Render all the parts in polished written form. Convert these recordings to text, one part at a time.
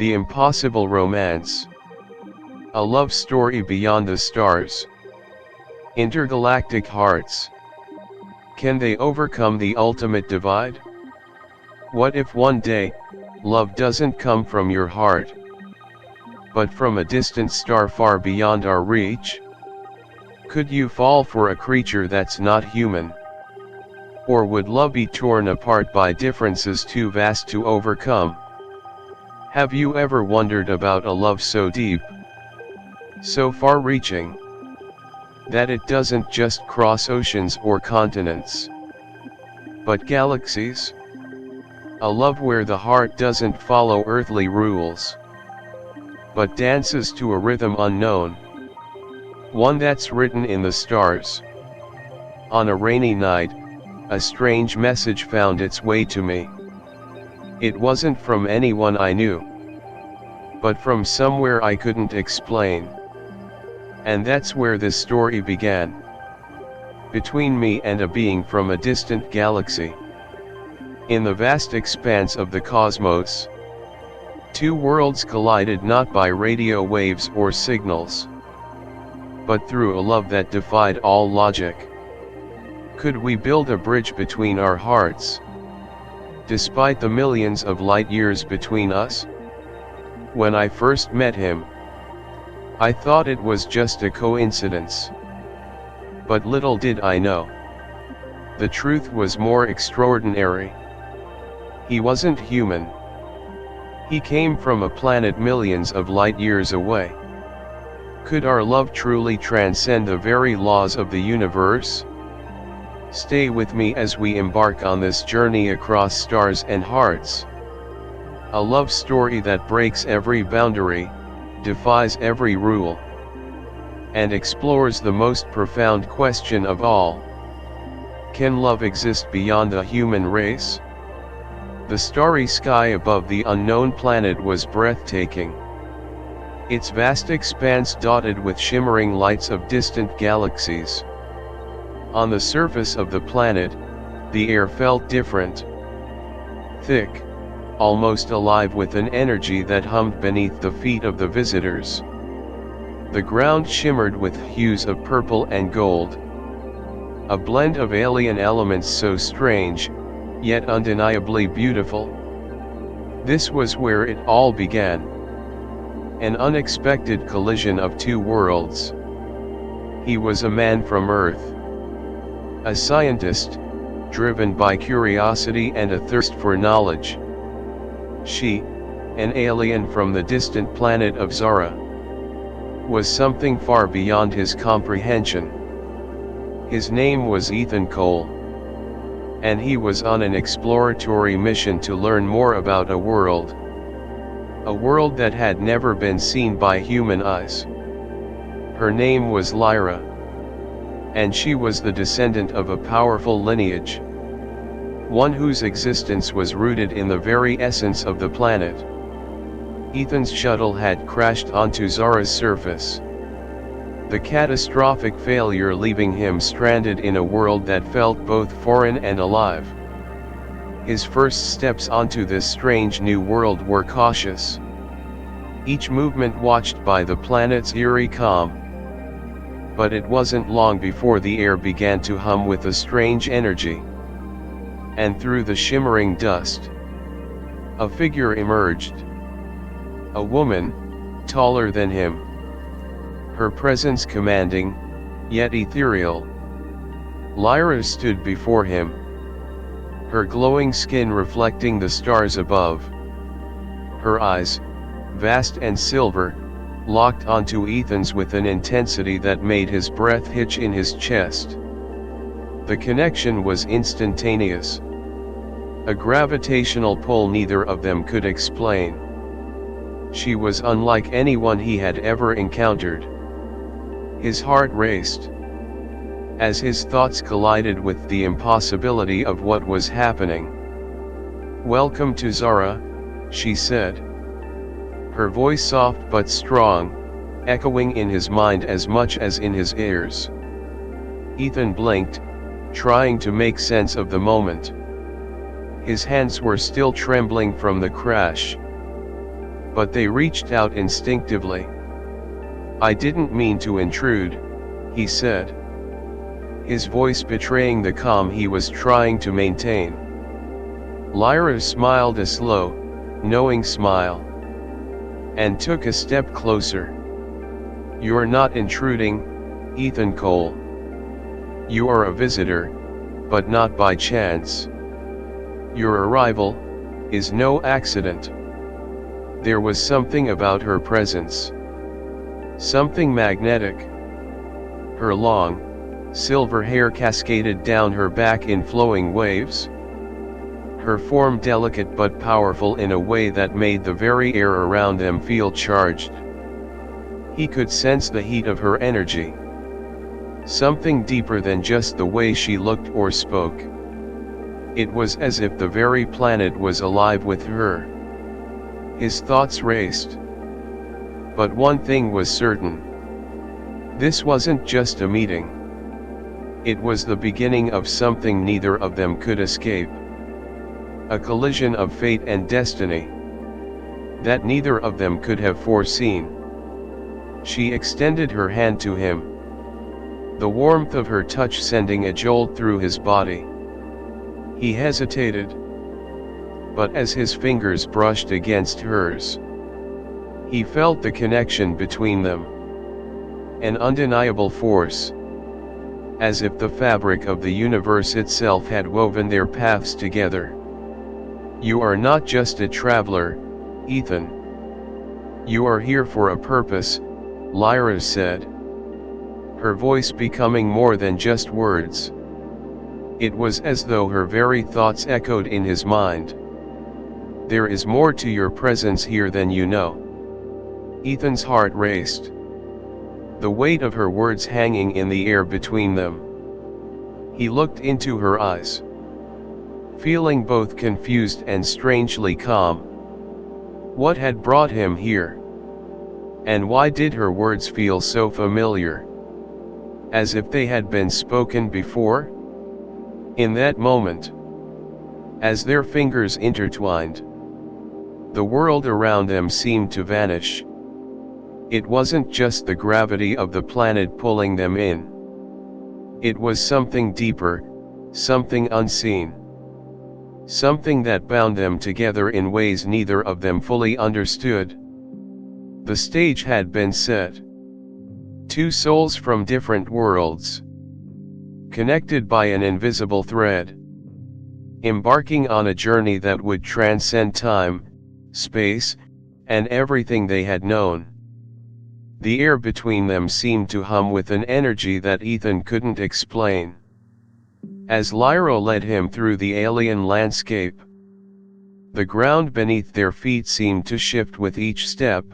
The impossible romance. A love story beyond the stars. Intergalactic hearts. Can they overcome the ultimate divide? What if one day, love doesn't come from your heart, but from a distant star far beyond our reach? Could you fall for a creature that's not human? Or would love be torn apart by differences too vast to overcome? Have you ever wondered about a love so deep, so far-reaching, that it doesn't just cross oceans or continents, but galaxies? A love where the heart doesn't follow earthly rules, but dances to a rhythm unknown, one that's written in the stars. On a rainy night, a strange message found its way to me. It wasn't from anyone I knew, but from somewhere I couldn't explain. And that's where this story began. Between me and a being from a distant galaxy. In the vast expanse of the cosmos, two worlds collided not by radio waves or signals, but through a love that defied all logic. Could we build a bridge between our hearts, despite the millions of light years between us? When I first met him, I thought it was just a coincidence. But little did I know, the truth was more extraordinary. He wasn't human. He came from a planet millions of light years away. Could our love truly transcend the very laws of the universe? Stay with me as we embark on this journey across stars and hearts. A love story that breaks every boundary, defies every rule, and explores the most profound question of all. Can love exist beyond the human race? The starry sky above the unknown planet was breathtaking. Its vast expanse dotted with shimmering lights of distant galaxies. On the surface of the planet, the air felt different. Thick, almost alive with an energy that hummed beneath the feet of the visitors. The ground shimmered with hues of purple and gold. A blend of alien elements so strange, yet undeniably beautiful. This was where it all began. An unexpected collision of two worlds. He was a man from Earth. A scientist, driven by curiosity and a thirst for knowledge. She, an alien from the distant planet of Zara, was something far beyond his comprehension. His name was Ethan Cole, and he was on an exploratory mission to learn more about a world that had never been seen by human eyes. Her name was Lyra, and she was the descendant of a powerful lineage, one whose existence was rooted in the very essence of the planet. Ethan's shuttle had crashed onto Zara's surface, the catastrophic failure leaving him stranded in a world that felt both foreign and alive. His first steps onto this strange new world were cautious, each movement watched by the planet's eerie calm. But it wasn't long before the air began to hum with a strange energy. And through the shimmering dust, a figure emerged. A woman, taller than him. Her presence commanding, yet ethereal. Lyra stood before him, her glowing skin reflecting the stars above. Her eyes, vast and silver, locked onto Ethan's with an intensity that made his breath hitch in his chest. The connection was instantaneous. A gravitational pull neither of them could explain. She was unlike anyone he had ever encountered. His heart raced, as his thoughts collided with the impossibility of what was happening. "Welcome to Zara," she said. Her voice soft but strong, echoing in his mind as much as in his ears. Ethan blinked, trying to make sense of the moment. His hands were still trembling from the crash. but they reached out instinctively. "I didn't mean to intrude," he said, his voice betraying the calm he was trying to maintain. Lyra smiled a slow, knowing smile, and took a step closer. "You're not intruding, Ethan Cole. You are a visitor, but not by chance. Your arrival is no accident." There was something about her presence, something magnetic. Her long, silver hair cascaded down her back in flowing waves, her form delicate but powerful in a way that made the very air around them feel charged. He could sense the heat of her energy, something deeper than just the way she looked or spoke. It was as if the very planet was alive with her. His thoughts raced. But one thing was certain. This wasn't just a meeting. It was the beginning of something neither of them could escape. A collision of fate and destiny that neither of them could have foreseen. She extended her hand to him, the warmth of her touch sending a jolt through his body. He hesitated, but as his fingers brushed against hers, he felt the connection between them. An undeniable force, as if the fabric of the universe itself had woven their paths together. "You are not just a traveler, Ethan. You are here for a purpose," Lyra said, her voice becoming more than just words. It was as though her very thoughts echoed in his mind. "There is more to your presence here than you know." Ethan's heart raced, the weight of her words hanging in the air between them. He looked into her eyes, feeling both confused and strangely calm. What had brought him here? And why did her words feel so familiar? As if they had been spoken before? In that moment, as their fingers intertwined, the world around them seemed to vanish. It wasn't just the gravity of the planet pulling them in. It was something deeper, something unseen. Something that bound them together in ways neither of them fully understood. The stage had been set. Two souls from different worlds, connected by an invisible thread, embarking on a journey that would transcend time, space, and everything they had known. The air between them seemed to hum with an energy that Ethan couldn't explain. As Lyra led him through the alien landscape, the ground beneath their feet seemed to shift with each step.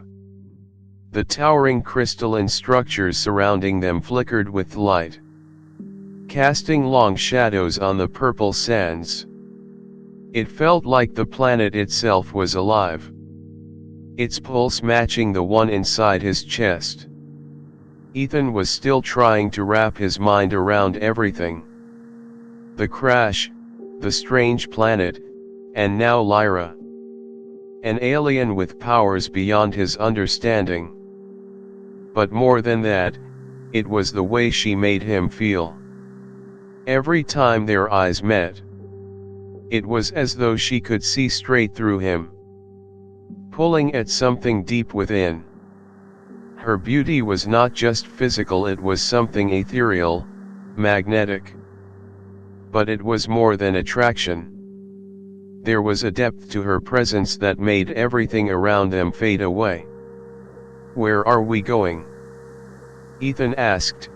The towering crystalline structures surrounding them flickered with light, casting long shadows on the purple sands. It felt like the planet itself was alive, its pulse matching the one inside his chest. Ethan was still trying to wrap his mind around everything. The crash, the strange planet, and now Lyra. An alien with powers beyond his understanding. But more than that, it was the way she made him feel. Every time their eyes met, it was as though she could see straight through him, pulling at something deep within. Her beauty was not just physical, it was something ethereal, magnetic. But it was more than attraction. There was a depth to her presence that made everything around them fade away. "Where are we going?" Ethan asked,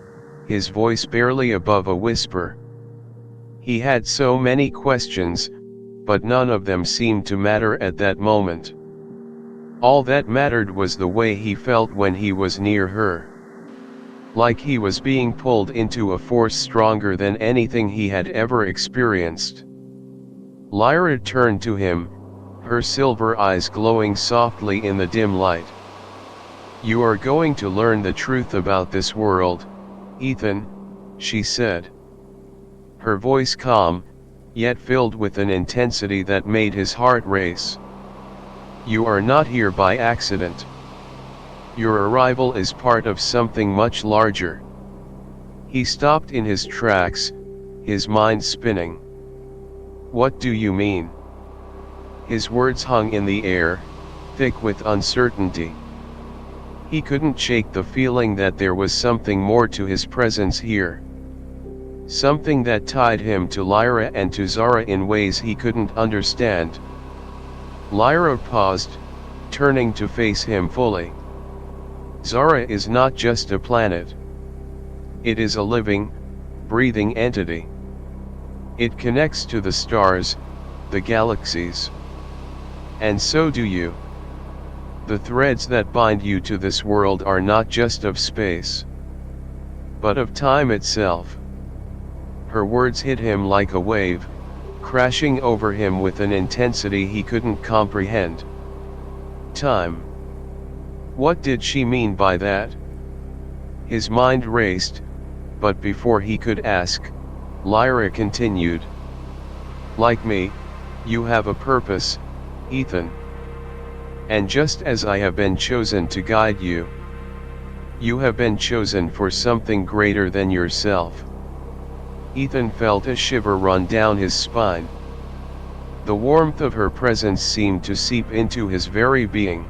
his voice barely above a whisper. He had so many questions, but none of them seemed to matter at that moment. All that mattered was the way he felt when he was near her. Like he was being pulled into a force stronger than anything he had ever experienced. Lyra turned to him, her silver eyes glowing softly in the dim light. "You are going to learn the truth about this world, Ethan," she said. Her voice calm, yet filled with an intensity that made his heart race. You are not here by accident. Your arrival is part of something much larger. He stopped in his tracks, his mind spinning. What do you mean? His words hung in the air, thick with uncertainty. He couldn't shake the feeling that there was something more to his presence here. Something that tied him to Lyra and to Zara in ways he couldn't understand. Lyra paused, turning to face him fully. Zara is not just a planet. It is a living, breathing entity. It connects to the stars, the galaxies. And so do you. The threads that bind you to this world are not just of space, but of time itself. Her words hit him like a wave, crashing over him with an intensity he couldn't comprehend. Time. What did she mean by that? His mind raced, but before he could ask, Lyra continued. Like me, you have a purpose, Ethan. And just as I have been chosen to guide you, you have been chosen for something greater than yourself. Ethan felt a shiver run down his spine. The warmth of her presence seemed to seep into his very being.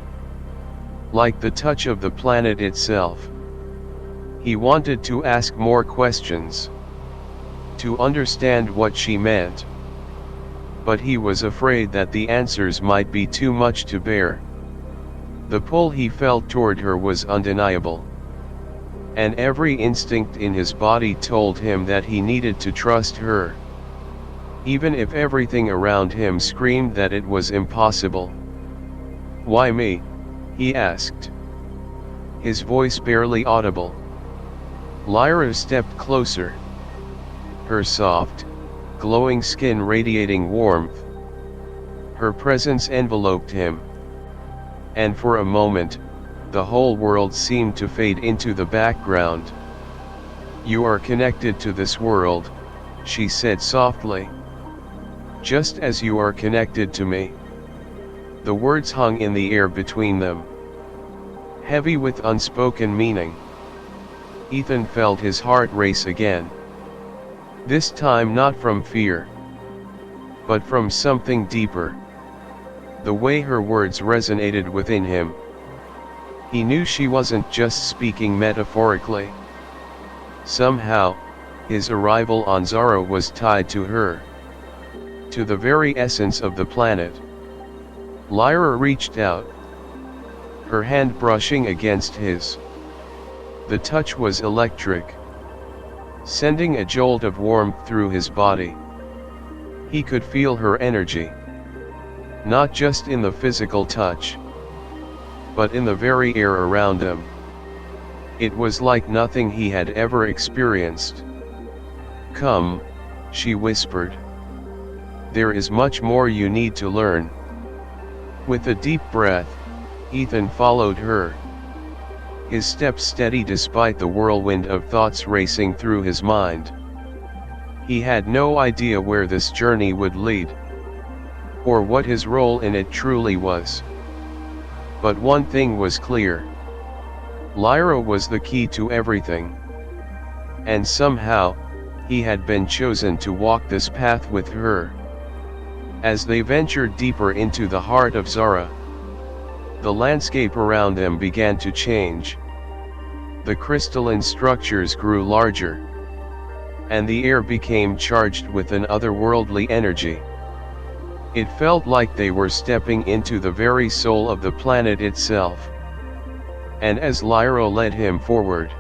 Like the touch of the planet itself. He wanted to ask more questions. To understand what she meant. But he was afraid that the answers might be too much to bear. The pull he felt toward her was undeniable. And every instinct in his body told him that he needed to trust her. Even if everything around him screamed that it was impossible. Why me? He asked. His voice barely audible. Lyra stepped closer. Her soft, glowing skin radiating warmth. Her presence enveloped him. And for a moment, the whole world seemed to fade into the background. You are connected to this world, she said softly. Just as you are connected to me. The words hung in the air between them. Heavy with unspoken meaning. Ethan felt his heart race again. This time not from fear, but from something deeper. The way her words resonated within him. He knew she wasn't just speaking metaphorically. Somehow, his arrival on Zara was tied to her. To the very essence of the planet. Lyra reached out. Her hand brushing against his. The touch was electric. Sending a jolt of warmth through his body. He could feel her energy. Not just in the physical touch, but in the very air around him. It was like nothing he had ever experienced. Come, she whispered. There is much more you need to learn. With a deep breath, Ethan followed her. His steps steady despite the whirlwind of thoughts racing through his mind. He had no idea where this journey would lead. Or what his role in it truly was. But one thing was clear. Lyra was the key to everything. And somehow, he had been chosen to walk this path with her. As they ventured deeper into the heart of Zara, the landscape around them began to change. The crystalline structures grew larger. And the air became charged with an otherworldly energy. It felt like they were stepping into the very soul of the planet itself. And as Lyra led him forward,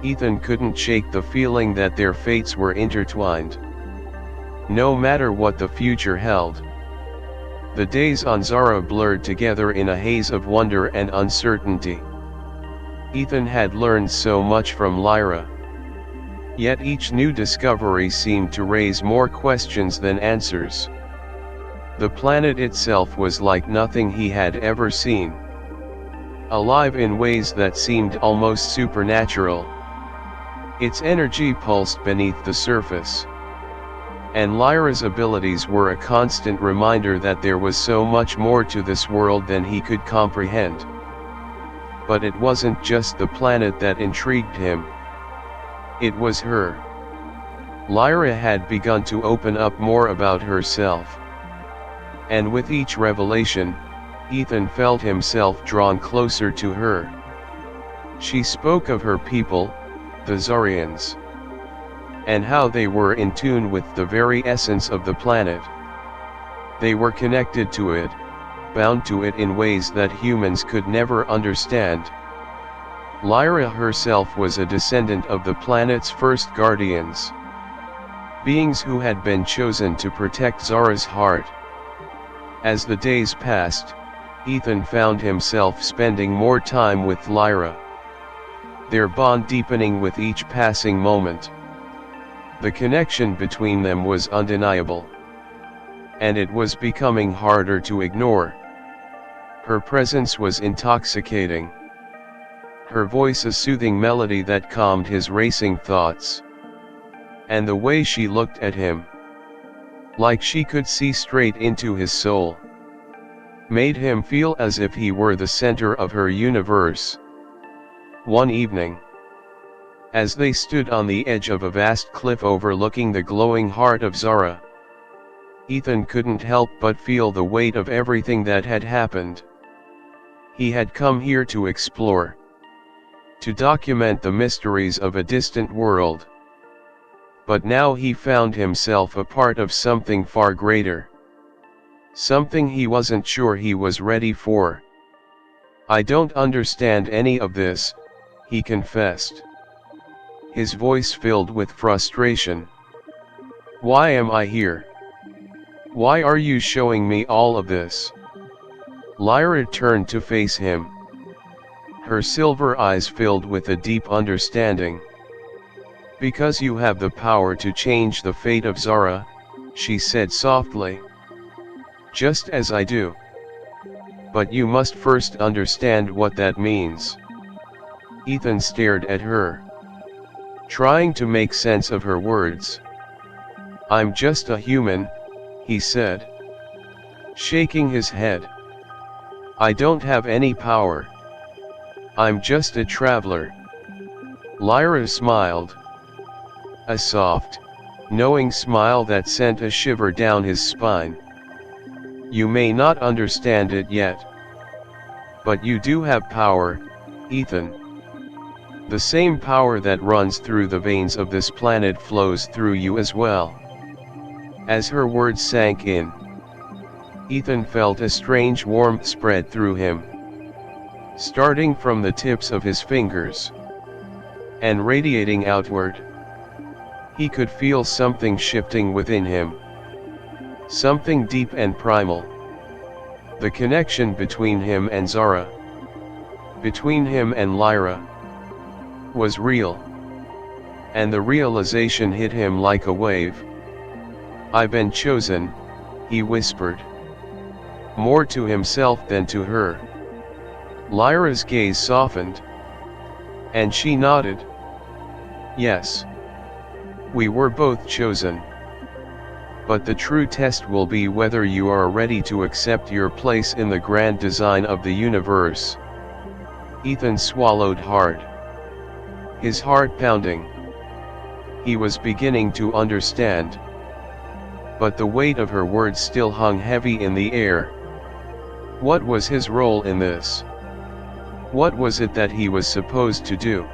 Ethan couldn't shake the feeling that their fates were intertwined. No matter what the future held. The days on Zara blurred together in a haze of wonder and uncertainty. Ethan had learned so much from Lyra. Yet each new discovery seemed to raise more questions than answers. The planet itself was like nothing he had ever seen. Alive in ways that seemed almost supernatural. Its energy pulsed beneath the surface. And Lyra's abilities were a constant reminder that there was so much more to this world than he could comprehend. But it wasn't just the planet that intrigued him. It was her. Lyra had begun to open up more about herself. And with each revelation, Ethan felt himself drawn closer to her. She spoke of her people, the Zarians, and how they were in tune with the very essence of the planet. They were connected to it, bound to it in ways that humans could never understand. Lyra herself was a descendant of the planet's first guardians, beings who had been chosen to protect Zara's heart. As the days passed, Ethan found himself spending more time with Lyra, their bond deepening with each passing moment. The connection between them was undeniable, and it was becoming harder to ignore. Her presence was intoxicating, her voice a soothing melody that calmed his racing thoughts. And the way she looked at him, like she could see straight into his soul, made him feel as if he were the center of her universe. One evening, as they stood on the edge of a vast cliff overlooking the glowing heart of Zara, Ethan couldn't help but feel the weight of everything that had happened. He had come here to explore, to document the mysteries of a distant world. But now he found himself a part of something far greater. Something he wasn't sure he was ready for. "I don't understand any of this," he confessed, his voice filled with frustration. "Why am I here? Why are you showing me all of this?" Lyra turned to face him, her silver eyes filled with a deep understanding. "Because you have the power to change the fate of Zara," she said softly. "Just as I do. But you must first understand what that means." Ethan stared at her, trying to make sense of her words. "I'm just a human," he said, shaking his head. "I don't have any power. I'm just a traveler." Lyra smiled, a soft, knowing smile that sent a shiver down his spine. "You may not understand it yet, but you do have power, Ethan. The same power that runs through the veins of this planet flows through you as well." As her words sank in, Ethan felt a strange warmth spread through him, starting from the tips of his fingers and radiating outward. He could feel something shifting within him, something deep and primal. The connection between him and Zara, between him and Lyra, was real. And the realization hit him like a wave. "I've been chosen," he whispered, more to himself than to her. Lyra's gaze softened, and she nodded. "Yes. We were both chosen. But the true test will be whether you are ready to accept your place in the grand design of the universe." Ethan swallowed hard, his heart pounding. He was beginning to understand. But the weight of her words still hung heavy in the air. What was his role in this? What was it that he was supposed to do?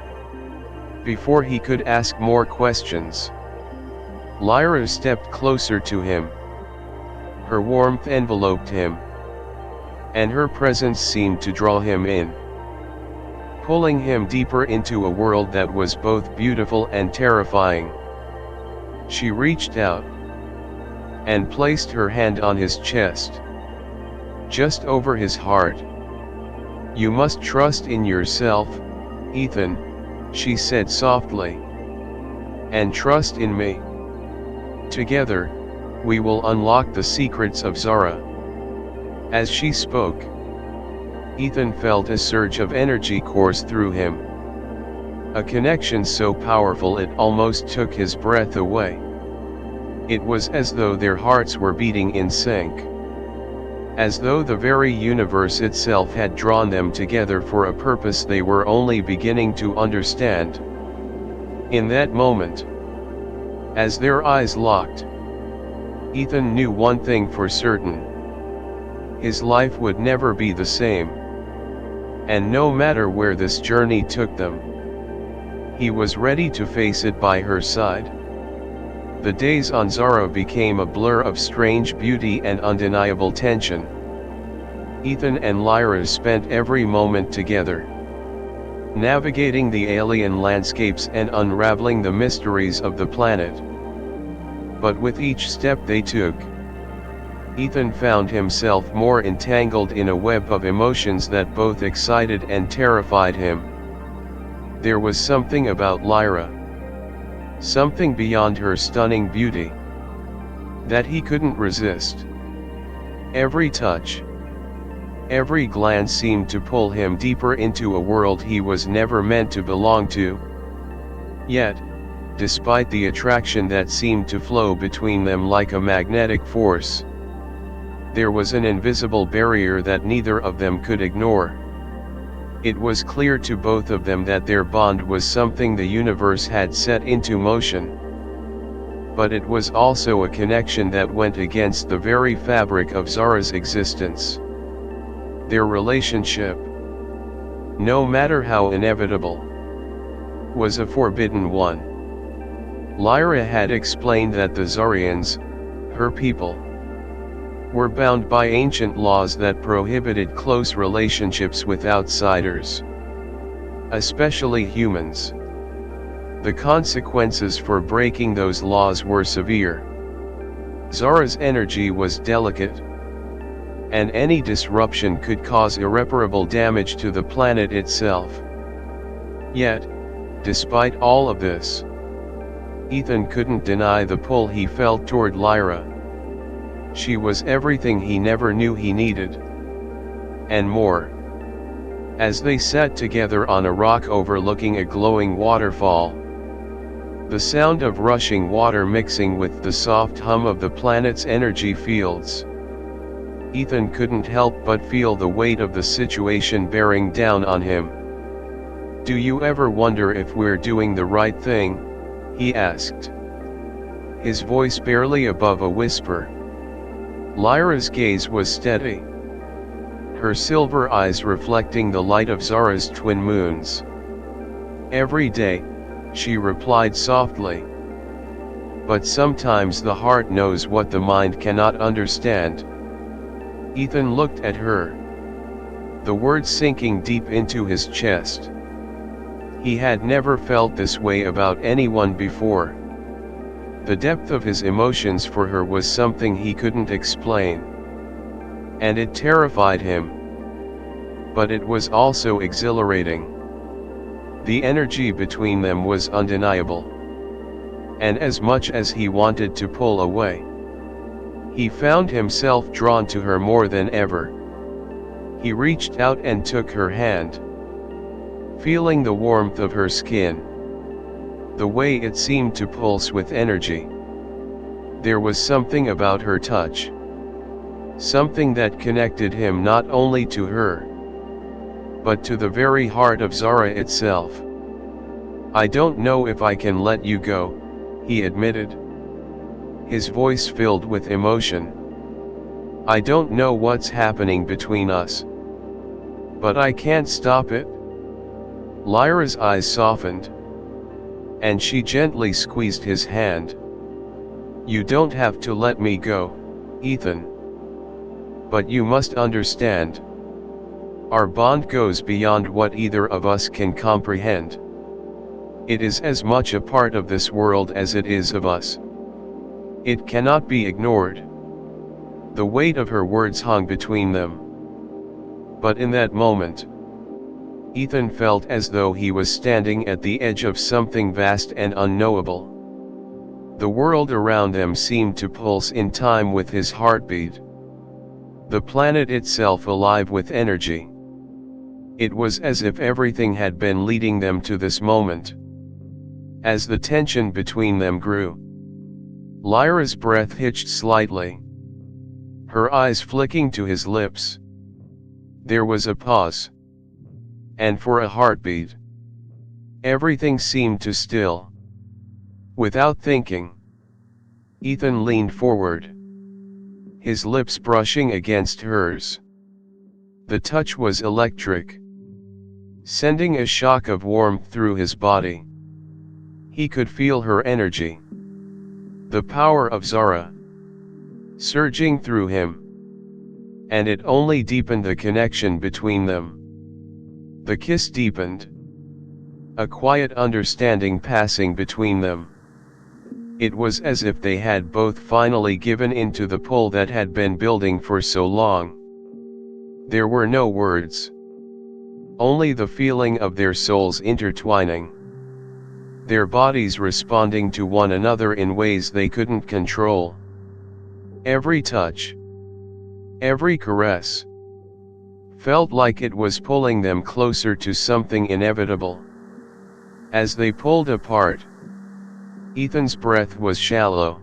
Before he could ask more questions, Lyra stepped closer to him. Her warmth enveloped him, and her presence seemed to draw him in, pulling him deeper into a world that was both beautiful and terrifying. She reached out and placed her hand on his chest, just over his heart. "You must trust in yourself, Ethan," she said softly, "and trust in me. Together, we will unlock the secrets of Zara." As she spoke, Ethan felt a surge of energy course through him, a connection so powerful it almost took his breath away. It was as though their hearts were beating in sync. As though the very universe itself had drawn them together for a purpose they were only beginning to understand. In that moment, as their eyes locked, Ethan knew one thing for certain. His life would never be the same. And no matter where this journey took them, he was ready to face it by her side. The days on Zara became a blur of strange beauty and undeniable tension. Ethan and Lyra spent every moment together, navigating the alien landscapes and unraveling the mysteries of the planet. But with each step they took, Ethan found himself more entangled in a web of emotions that both excited and terrified him. There was something about Lyra, something beyond her stunning beauty, that he couldn't resist. Every touch, every glance seemed to pull him deeper into a world he was never meant to belong to. Yet, despite the attraction that seemed to flow between them like a magnetic force, there was an invisible barrier that neither of them could ignore. It was clear to both of them that their bond was something the universe had set into motion. But it was also a connection that went against the very fabric of Zara's existence. Their relationship, no matter how inevitable, was a forbidden one. Lyra had explained that the Zarians, her people, were bound by ancient laws that prohibited close relationships with outsiders, especially humans. The consequences for breaking those laws were severe. Zara's energy was delicate, and any disruption could cause irreparable damage to the planet itself. Yet, despite all of this, Ethan couldn't deny the pull he felt toward Lyra. She was everything he never knew he needed, and more. As they sat together on a rock overlooking a glowing waterfall, the sound of rushing water mixing with the soft hum of the planet's energy fields, Ethan couldn't help but feel the weight of the situation bearing down on him. "Do you ever wonder if we're doing the right thing?" he asked, his voice barely above a whisper. Lyra's gaze was steady, her silver eyes reflecting the light of Zara's twin moons. "Every day," she replied softly. "But sometimes the heart knows what the mind cannot understand." Ethan looked at her, the words sinking deep into his chest. He had never felt this way about anyone before. The depth of his emotions for her was something he couldn't explain, and it terrified him. But it was also exhilarating. The energy between them was undeniable. And as much as he wanted to pull away, he found himself drawn to her more than ever. He reached out and took her hand, feeling the warmth of her skin, the way it seemed to pulse with energy. There was something about her touch, something that connected him not only to her, but to the very heart of Zara itself. "I don't know if I can let you go," he admitted, his voice filled with emotion. "I don't know what's happening between us, but I can't stop it." Lyra's eyes softened, and she gently squeezed his hand. "You don't have to let me go, Ethan. But you must understand. Our bond goes beyond what either of us can comprehend. It is as much a part of this world as it is of us. It cannot be ignored." The weight of her words hung between them. But in that moment, Ethan felt as though he was standing at the edge of something vast and unknowable. The world around them seemed to pulse in time with his heartbeat, the planet itself alive with energy. It was as if everything had been leading them to this moment. As the tension between them grew, Lyra's breath hitched slightly, her eyes flicking to his lips. There was a pause. And for a heartbeat, everything seemed to still. Without thinking, Ethan leaned forward, his lips brushing against hers. The touch was electric, sending a shock of warmth through his body. He could feel her energy, the power of Zara, surging through him. And it only deepened the connection between them. The kiss deepened, a quiet understanding passing between them. It was as if they had both finally given in to the pull that had been building for so long. There were no words, only the feeling of their souls intertwining, their bodies responding to one another in ways they couldn't control. Every touch, every caress, felt like it was pulling them closer to something inevitable. As they pulled apart, Ethan's breath was shallow,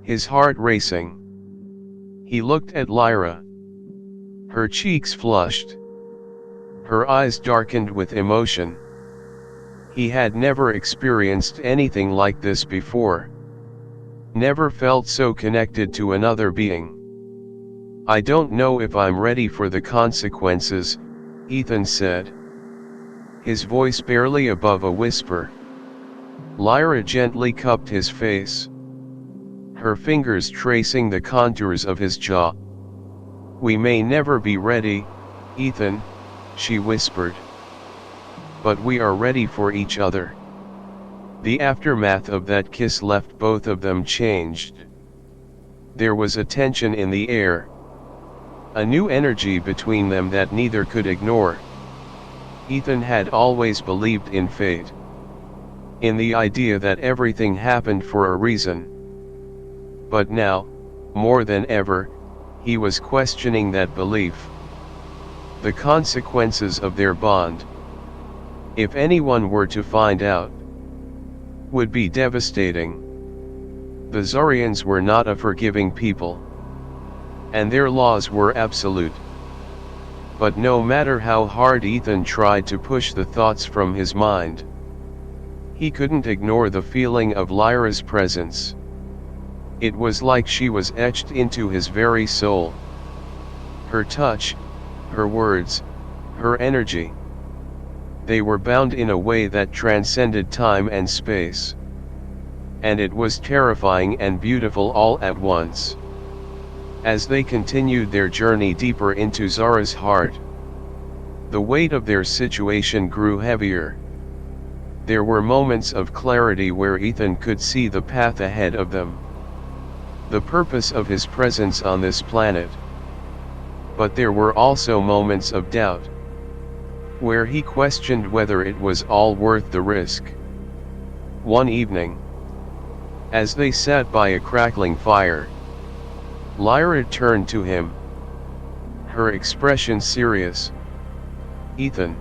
his heart racing. He looked at Lyra. Her cheeks flushed, her eyes darkened with emotion. He had never experienced anything like this before, never felt so connected to another being. "I don't know if I'm ready for the consequences," Ethan said, his voice barely above a whisper. Lyra gently cupped his face, her fingers tracing the contours of his jaw. "We may never be ready, Ethan," she whispered. "But we are ready for each other." The aftermath of that kiss left both of them changed. There was a tension in the air, a new energy between them that neither could ignore. Ethan had always believed in fate, in the idea that everything happened for a reason. But now, more than ever, he was questioning that belief. The consequences of their bond, if anyone were to find out, would be devastating. The Zarians were not a forgiving people, and their laws were absolute. But no matter how hard Ethan tried to push the thoughts from his mind, he couldn't ignore the feeling of Lyra's presence. It was like she was etched into his very soul. Her touch, her words, her energy. They were bound in a way that transcended time and space. And it was terrifying and beautiful all at once. As they continued their journey deeper into Zara's heart, the weight of their situation grew heavier. There were moments of clarity where Ethan could see the path ahead of them, the purpose of his presence on this planet. But there were also moments of doubt, where he questioned whether it was all worth the risk. One evening, as they sat by a crackling fire, Lyra turned to him, her expression serious. "Ethan,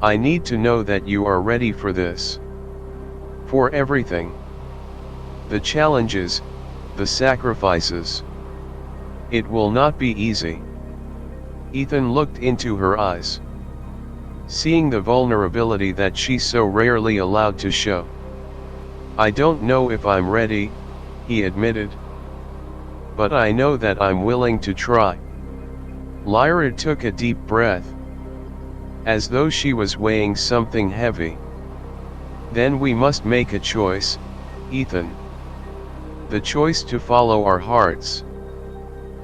I need to know that you are ready for this. For everything. The challenges, the sacrifices. It will not be easy." Ethan looked into her eyes, seeing the vulnerability that she so rarely allowed to show. "I don't know if I'm ready," he admitted. "But I know that I'm willing to try." Lyra took a deep breath, as though she was weighing something heavy. "Then we must make a choice, Ethan. The choice to follow our hearts,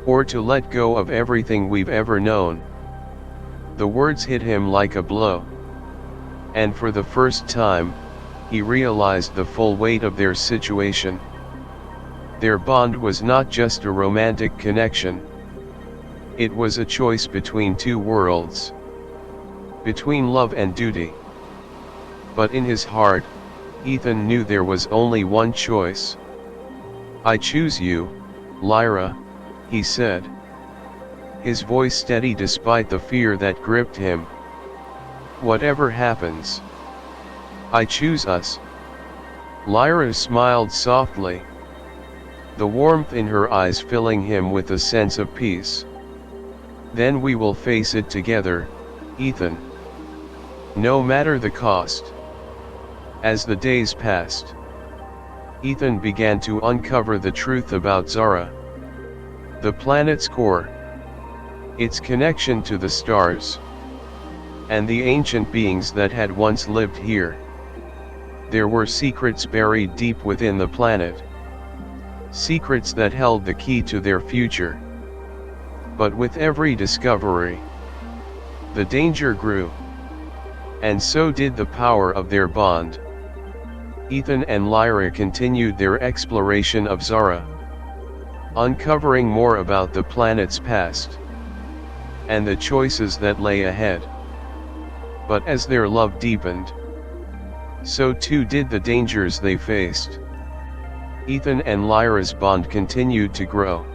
or to let go of everything we've ever known." The words hit him like a blow. And for the first time, he realized the full weight of their situation. Their bond was not just a romantic connection. It was a choice between two worlds, between love and duty. But in his heart, Ethan knew there was only one choice. "I choose you, Lyra," he said, his voice steady despite the fear that gripped him. "Whatever happens, I choose us." Lyra smiled softly, the warmth in her eyes filling him with a sense of peace. "Then we will face it together, Ethan. No matter the cost." As the days passed, Ethan began to uncover the truth about Zara. The planet's core, its connection to the stars, and the ancient beings that had once lived here. There were secrets buried deep within the planet. Secrets that held the key to their future. But with every discovery, the danger grew. And so did the power of their bond. Ethan and Lyra continued their exploration of Zara, uncovering more about the planet's past, and the choices that lay ahead. But as their love deepened, so too did the dangers they faced. Ethan and Lyra's bond continued to grow,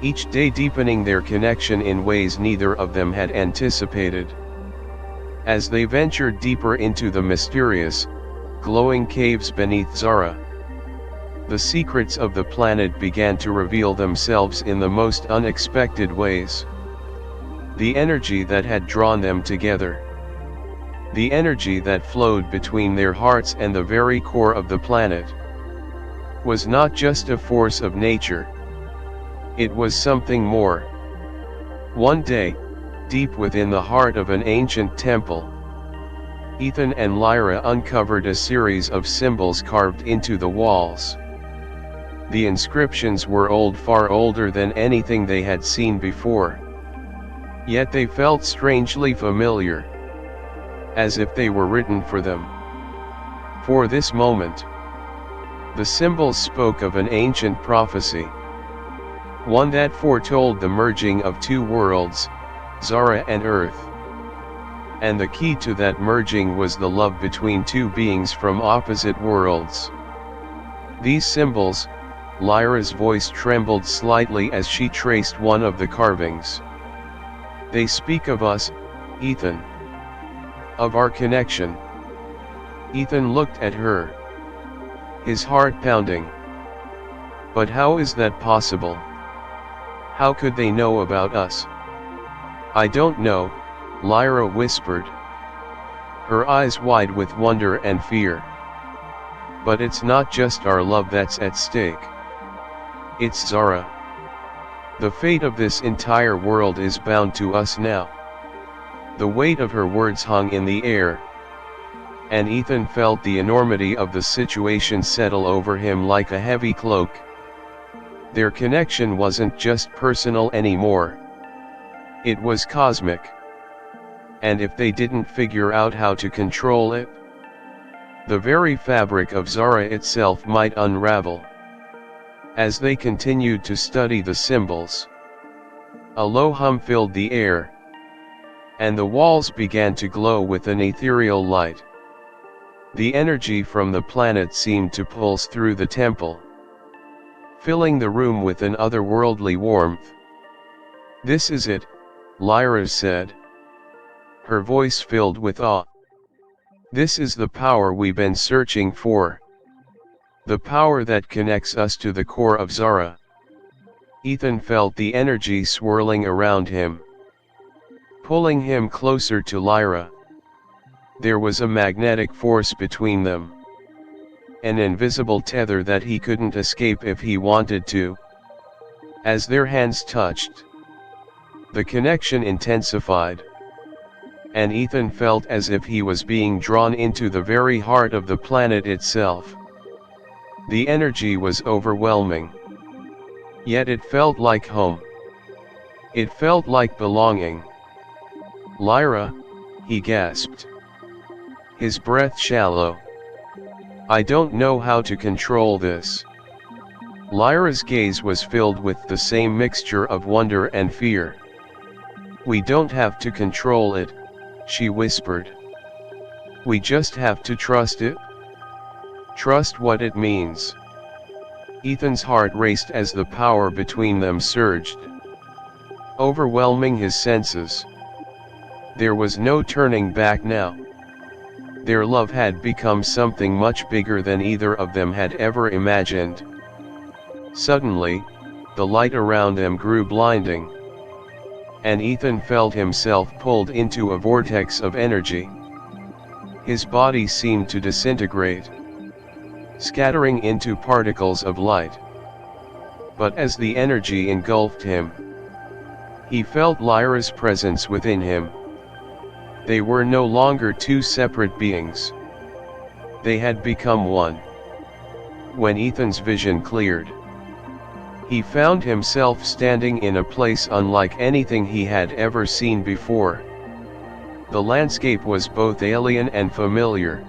each day deepening their connection in ways neither of them had anticipated. As they ventured deeper into the mysterious, glowing caves beneath Zara, the secrets of the planet began to reveal themselves in the most unexpected ways. The energy that had drawn them together, the energy that flowed between their hearts and the very core of the planet, was not just a force of nature. It was something more. One day, deep within the heart of an ancient temple, Ethan and Lyra uncovered a series of symbols carved into the walls. The inscriptions were old, far older than anything they had seen before. Yet they felt strangely familiar, as if they were written for them. For this moment, the symbols spoke of an ancient prophecy, one that foretold the merging of two worlds, Zara and Earth. And the key to that merging was the love between two beings from opposite worlds. These symbols, Lyra's voice trembled slightly as she traced one of the carvings. They speak of us, Ethan. Of our connection. Ethan looked at her, his heart pounding. But how is that possible? How could they know about us? I don't know, Lyra whispered, her eyes wide with wonder and fear. But it's not just our love that's at stake. It's Zara. The fate of this entire world is bound to us now. The weight of her words hung in the air, and Ethan felt the enormity of the situation settle over him like a heavy cloak. Their connection wasn't just personal anymore. It was cosmic. And if they didn't figure out how to control it, the very fabric of Zara itself might unravel. As they continued to study the symbols, a low hum filled the air, and the walls began to glow with an ethereal light. The energy from the planet seemed to pulse through the temple, filling the room with an otherworldly warmth. "This is it," Lyra said, her voice filled with awe. "This is the power we've been searching for. The power that connects us to the core of Zara." Ethan felt the energy swirling around him, pulling him closer to Lyra. There was a magnetic force between them, an invisible tether that he couldn't escape if he wanted to. As their hands touched, the connection intensified, and Ethan felt as if he was being drawn into the very heart of the planet itself. The energy was overwhelming. Yet it felt like home. It felt like belonging. "Lyra," he gasped, his breath shallow. "I don't know how to control this." Lyra's gaze was filled with the same mixture of wonder and fear. "We don't have to control it," she whispered. "We just have to trust it. Trust what it means." Ethan's heart raced as the power between them surged, overwhelming his senses. There was no turning back now. Their love had become something much bigger than either of them had ever imagined. Suddenly, the light around them grew blinding, and Ethan felt himself pulled into a vortex of energy. His body seemed to disintegrate, scattering into particles of light. But as the energy engulfed him, he felt Lyra's presence within him. They were no longer two separate beings. They had become one. When Ethan's vision cleared, he found himself standing in a place unlike anything he had ever seen before. The landscape was both alien and familiar.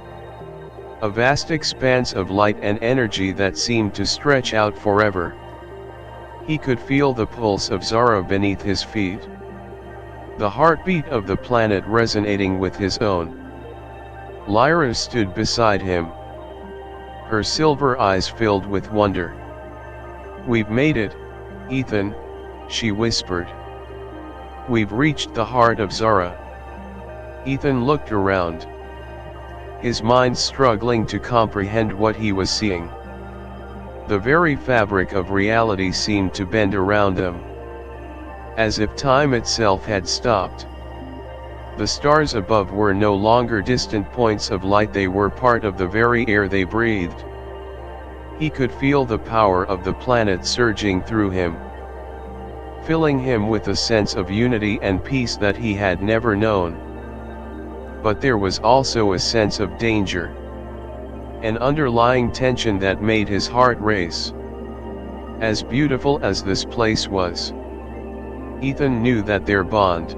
A vast expanse of light and energy that seemed to stretch out forever. He could feel the pulse of Zara beneath his feet, the heartbeat of the planet resonating with his own. Lyra stood beside him, her silver eyes filled with wonder. "We've made it, Ethan," she whispered. "We've reached the heart of Zara." Ethan looked around, his mind struggling to comprehend what he was seeing. The very fabric of reality seemed to bend around them, as if time itself had stopped. The stars above were no longer distant points of light, they were part of the very air they breathed. He could feel the power of the planet surging through him, filling him with a sense of unity and peace that he had never known. But there was also a sense of danger, an underlying tension that made his heart race. As beautiful as this place was, Ethan knew that their bond,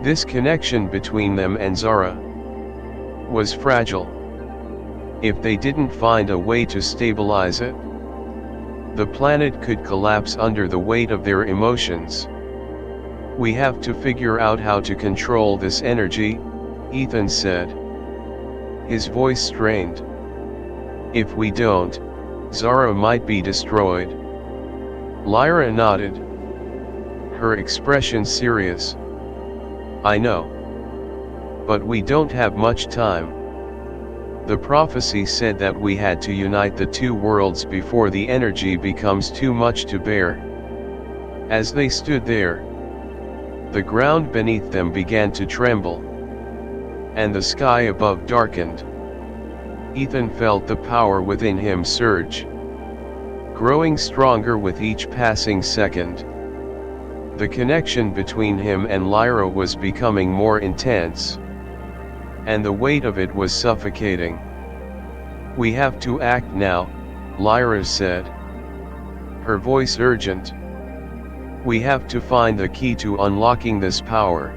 this connection between them and Zara, was fragile. If they didn't find a way to stabilize it, the planet could collapse under the weight of their emotions. "We have to figure out how to control this energy," Ethan said, his voice strained. "If we don't, Zara might be destroyed." Lyra nodded, her expression serious. "I know. But we don't have much time. The prophecy said that we had to unite the two worlds before the energy becomes too much to bear." As they stood there, the ground beneath them began to tremble, and the sky above darkened. Ethan felt the power within him surge, growing stronger with each passing second. The connection between him and Lyra was becoming more intense, and the weight of it was suffocating. "We have to act now," Lyra said, her voice urgent. "We have to find the key to unlocking this power,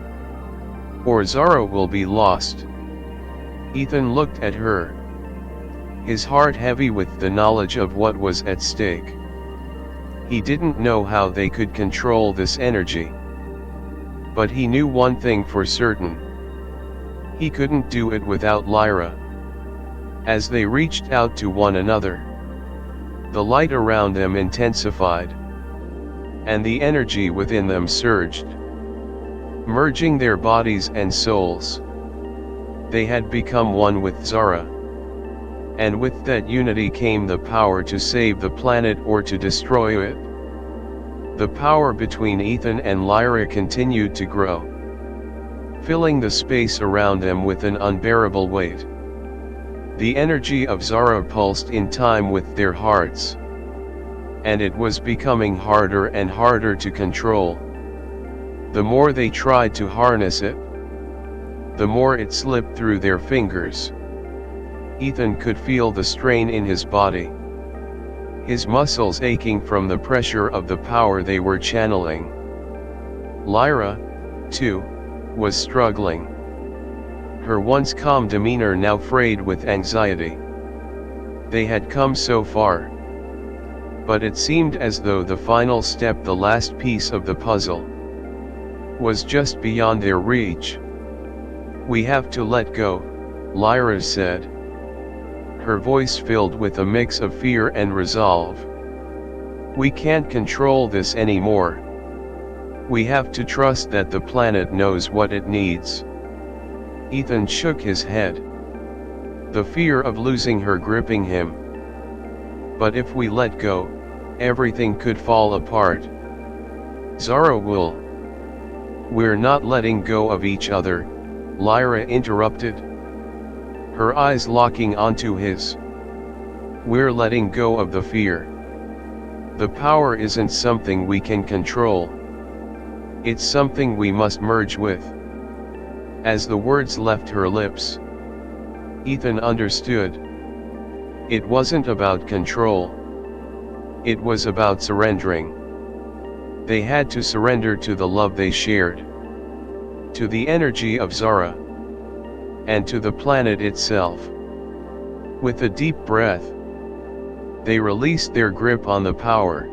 or Zara will be lost." Ethan looked at her, his heart heavy with the knowledge of what was at stake. He didn't know how they could control this energy, but he knew one thing for certain: he couldn't do it without Lyra. As they reached out to one another, the light around them intensified, and the energy within them surged, merging their bodies and souls. They had become one with Zara, and with that unity came the power to save the planet or to destroy it. The power between Ethan and Lyra continued to grow, filling the space around them with an unbearable weight. The energy of Zara pulsed in time with their hearts, and it was becoming harder and harder to control. The more they tried to harness it, the more it slipped through their fingers. Ethan could feel the strain in his body, his muscles aching from the pressure of the power they were channeling. Lyra, too, was struggling, her once calm demeanor now frayed with anxiety. They had come so far, but it seemed as though the final step, the last piece of the puzzle, was just beyond their reach. "We have to let go," Lyra said, her voice filled with a mix of fear and resolve. "We can't control this anymore. We have to trust that the planet knows what it needs." Ethan shook his head, the fear of losing her gripping him. "But if we let go, everything could fall apart. Zara will. We're not letting go of each other, Lyra interrupted, her eyes locking onto his. We're letting go of the fear. The power isn't something we can control. It's something we must merge with. As the words left her lips, Ethan understood. It wasn't about control. It was about surrendering. They had to surrender to the love they shared, to the energy of Zara, and to the planet itself. With a deep breath, they released their grip on the power,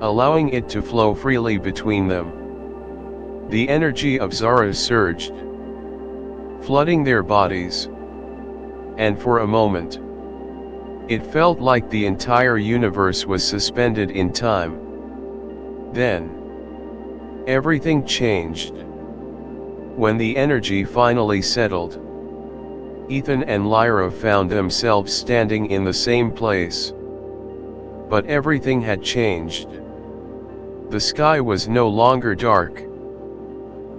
allowing it to flow freely between them. The energy of Zara surged, flooding their bodies, and for a moment, it felt like the entire universe was suspended in time. Then, everything changed. When the energy finally settled, Ethan and Lyra found themselves standing in the same place. But everything had changed. The sky was no longer dark,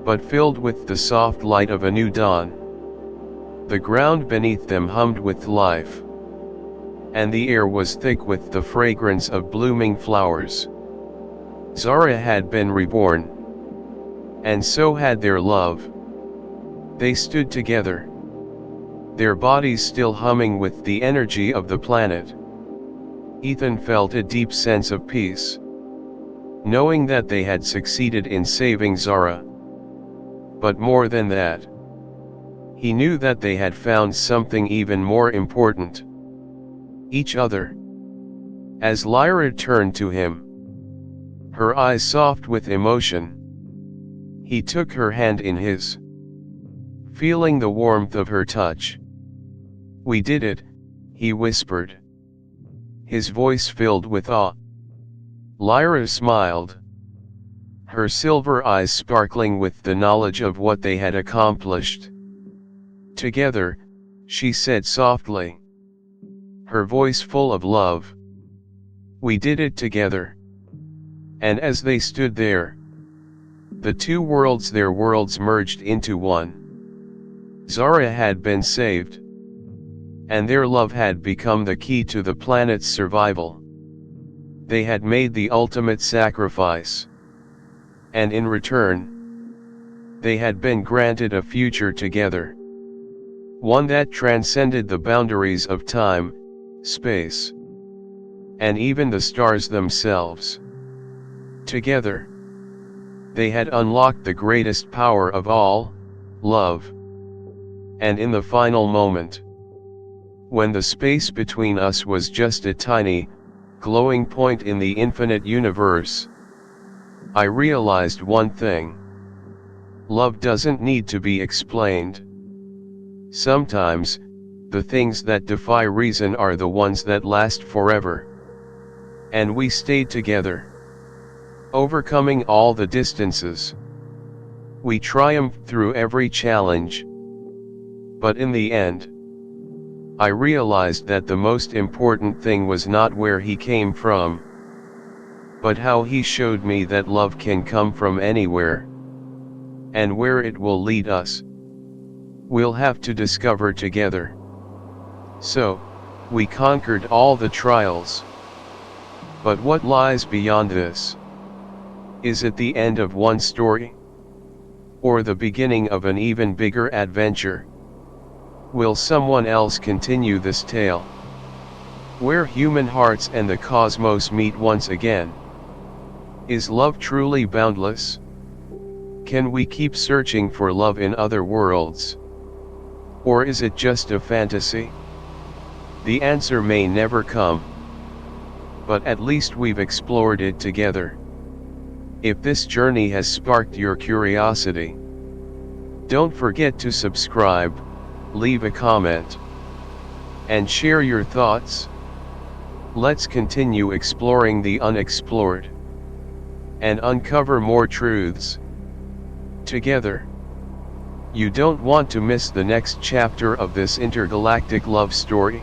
but filled with the soft light of a new dawn. The ground beneath them hummed with life, and the air was thick with the fragrance of blooming flowers. Zara had been reborn, and so had their love. They stood together, their bodies still humming with the energy of the planet. Ethan felt a deep sense of peace, knowing that they had succeeded in saving Zara. But more than that, he knew that they had found something even more important: each other. As Lyra turned to him, her eyes soft with emotion, he took her hand in his, feeling the warmth of her touch. "We did it," he whispered, his voice filled with awe. Lyra smiled, her silver eyes sparkling with the knowledge of what they had accomplished. "Together," she said softly, her voice full of love. "We did it together." And as they stood there, the two worlds, their worlds merged into one. Zara had been saved, and their love had become the key to the planet's survival. They had made the ultimate sacrifice, and in return, they had been granted a future together. One that transcended the boundaries of time, space, and even the stars themselves. Together, they had unlocked the greatest power of all, love. And in the final moment, when the space between us was just a tiny, glowing point in the infinite universe, I realized one thing: love doesn't need to be explained. Sometimes, the things that defy reason are the ones that last forever. And we stayed together, overcoming all the distances. We triumphed through every challenge. But in the end, I realized that the most important thing was not where he came from, but how he showed me that love can come from anywhere. And where it will lead us, we'll have to discover together. So, we conquered all the trials. But what lies beyond this? Is it the end of one story? Or the beginning of an even bigger adventure? Will someone else continue this tale, where human hearts and the cosmos meet once again? Is love truly boundless? Can we keep searching for love in other worlds? Or is it just a fantasy? The answer may never come, but at least we've explored it together. If this journey has sparked your curiosity, don't forget to subscribe, leave a comment, and share your thoughts. Let's continue exploring the unexplored, and uncover more truths together. You don't want to miss the next chapter of this intergalactic love story.